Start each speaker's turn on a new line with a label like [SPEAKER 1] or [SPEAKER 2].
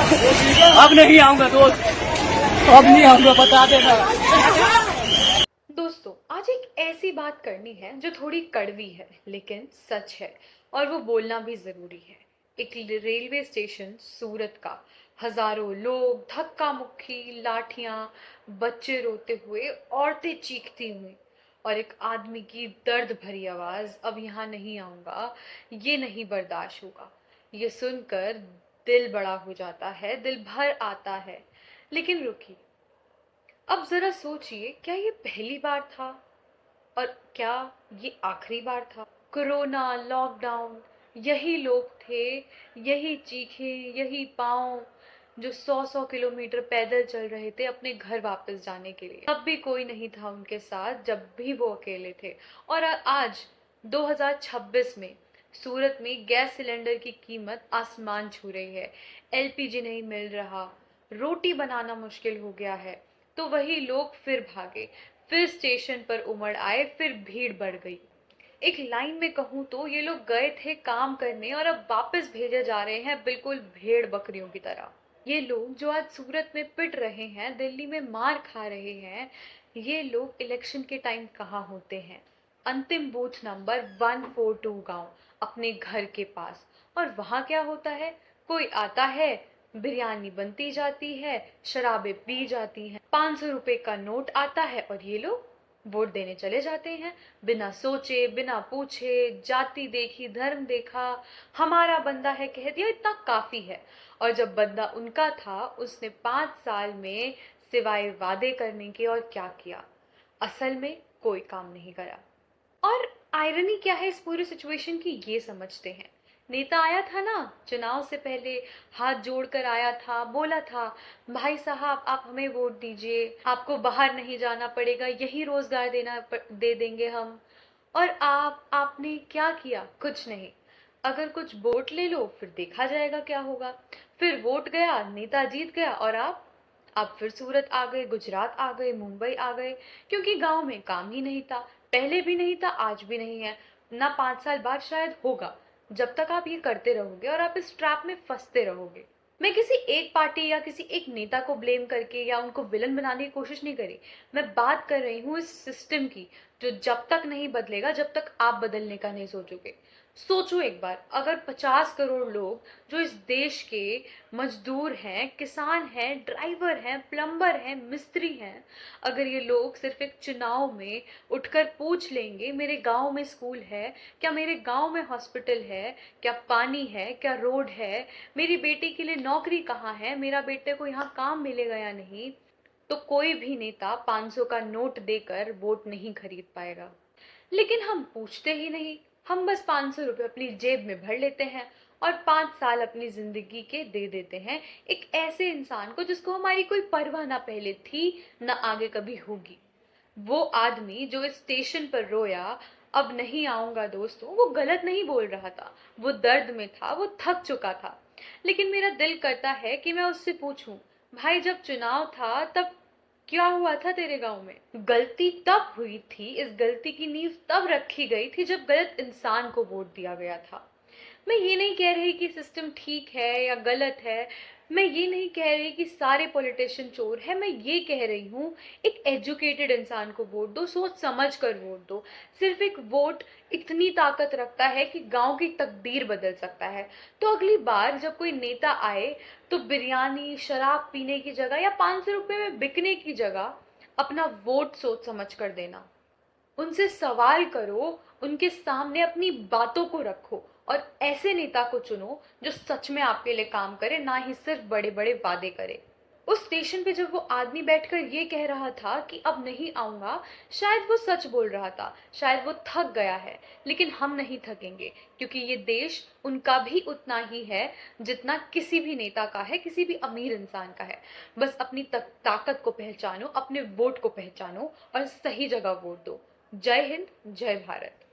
[SPEAKER 1] अब नहीं आऊंगा दोस्त, अब नहीं आऊंगा, बता देना।
[SPEAKER 2] दोस्तों, आज एक ऐसी बात करनी है जो थोड़ी कड़वी है लेकिन सच है, और वो बोलना भी जरूरी है। एक रेलवे स्टेशन सूरत का, हजारों लोग, धक्का मुक्की, लाठियां, बच्चे रोते हुए, औरतें चीखती हुई, और एक आदमी की दर्द भरी आवाज, अब यहाँ नहीं आऊंगा, ये नहीं बर्दाश्त होगा। ये सुनकर दिल बड़ा हो जाता है, दिल भर आता है। लेकिन रुकिए, अब जरा सोचिए, क्या ये पहली बार था और क्या ये आखिरी बार था? कोरोना, लॉकडाउन, यही लोग थे, यही चीखें, यही पाँव जो 100-100 किलोमीटर पैदल चल रहे थे अपने घर वापस जाने के लिए। तब भी कोई नहीं था उनके साथ, जब भी वो अकेले थे। और आज 2026 में सूरत में गैस सिलेंडर की कीमत आसमान छू रही है, एलपीजी नहीं मिल रहा, रोटी बनाना मुश्किल हो गया है। तो वही लोग फिर भागे, फिर स्टेशन पर उमड़ आए, फिर भीड़ बढ़ गई। एक लाइन में कहूं तो ये लोग गए थे काम करने और अब वापस भेजे जा रहे हैं बिल्कुल भेड़ बकरियों की तरह। ये लोग जो आज सूरत में पिट रहे हैं, दिल्ली में मार खा रहे हैं, ये लोग इलेक्शन के टाइम कहाँ होते हैं? अंतिम बूथ नंबर 142 गांव, अपने घर के पास। और वहां क्या होता है? कोई आता है, बिरयानी बनती जाती है, शराबें पी जाती हैं, 500 रुपए का नोट आता है और ये लोग वोट देने चले जाते हैं, बिना सोचे, बिना पूछे, जाति देखी, धर्म देखा, हमारा बंदा है कह दिया, इतना काफी है। और जब बंदा उनका था, उसने 5 साल में सिवाय वादे करने के और क्या किया? असल में कोई काम नहीं करा। और आयरनी क्या है इस पूरी सिचुएशन की, ये समझते हैं। नेता आया था ना चुनाव से पहले, हाथ जोड़कर आया था, बोला था, भाई साहब आप हमें वोट दीजिए, आपको बाहर नहीं जाना पड़ेगा, यही रोजगार दे देंगे हम। और आपने क्या किया? कुछ नहीं। अगर कुछ वोट ले लो फिर देखा जाएगा क्या होगा। फिर वोट गया, नेता जीत गया, और आप फिर सूरत आ गए, गुजरात आ गए, मुंबई आ गए, क्योंकि गांव में काम ही नहीं था। पहले भी नहीं था, आज भी नहीं है, ना 5 साल बाद शायद होगा। जब तक आप ये करते रहोगे और आप इस ट्रैप में फंसते रहोगे। मैं किसी एक पार्टी या किसी एक नेता को ब्लेम करके या उनको विलन बनाने की कोशिश नहीं करी। मैं बात कर रही हूँ इस सिस्टम की, जो जब तक नहीं बदलेगा, जब तक आप बदलने का नहीं सोचोगे। सोचो एक बार, अगर 50 करोड़ लोग जो इस देश के मजदूर हैं, किसान हैं, ड्राइवर हैं, प्लम्बर हैं, मिस्त्री हैं, अगर ये लोग सिर्फ एक चुनाव में उठकर पूछ लेंगे, मेरे गांव में स्कूल है क्या, मेरे गांव में हॉस्पिटल है क्या, पानी है क्या, रोड है, मेरी बेटी के लिए नौकरी कहाँ है, मेरा बेटे को यहाँ काम मिलेगा या नहीं, तो कोई भी नेता 500 का नोट देकर वोट नहीं खरीद पाएगा। लेकिन हम पूछते ही नहीं, हम बस 500 रुपए अपनी जेब में भर लेते हैं और 5 साल अपनी जिंदगी के दे देते हैं एक ऐसे इंसान को जिसको हमारी कोई परवाह ना पहले थी ना आगे कभी होगी। वो आदमी जो इस स्टेशन पर रोया, अब नहीं आऊंगा दोस्तों, वो गलत नहीं बोल रहा था, वो दर्द में था, वो थक चुका था। लेकिन मेरा दिल करता है कि मैं उससे पूछूं, भाई जब चुनाव था तब क्या हुआ था तेरे गांव में? गलती तब हुई थी, इस गलती की नींव तब रखी गई थी जब गलत इंसान को वोट दिया गया था। मैं ये नहीं कह रही कि सिस्टम ठीक है या गलत है, मैं ये नहीं कह रही कि सारे पॉलिटिशियन चोर है, मैं ये कह रही हूँ एक एजुकेटेड इंसान को वोट दो, सोच समझ कर वोट दो। सिर्फ एक वोट इतनी ताकत रखता है कि गांव की तकदीर बदल सकता है। तो अगली बार जब कोई नेता आए तो बिरयानी, शराब पीने की जगह या 500 रुपए में बिकने की जगह अपना वोट सोच समझ कर देना। उनसे सवाल करो, उनके सामने अपनी बातों को रखो और ऐसे नेता को चुनो जो सच में आपके लिए काम करे, ना ही सिर्फ बड़े बड़े वादे करे। उस स्टेशन पे जब वो आदमी बैठकर ये कह रहा था कि अब नहीं आऊंगा, शायद वो सच बोल रहा था, शायद वो थक गया है। लेकिन हम नहीं थकेंगे, क्योंकि ये देश उनका भी उतना ही है जितना किसी भी नेता का है, किसी भी अमीर इंसान का है। बस अपनी ताकत को पहचानो, अपने वोट को पहचानो और सही जगह वोट दो। जय हिंद, जय भारत।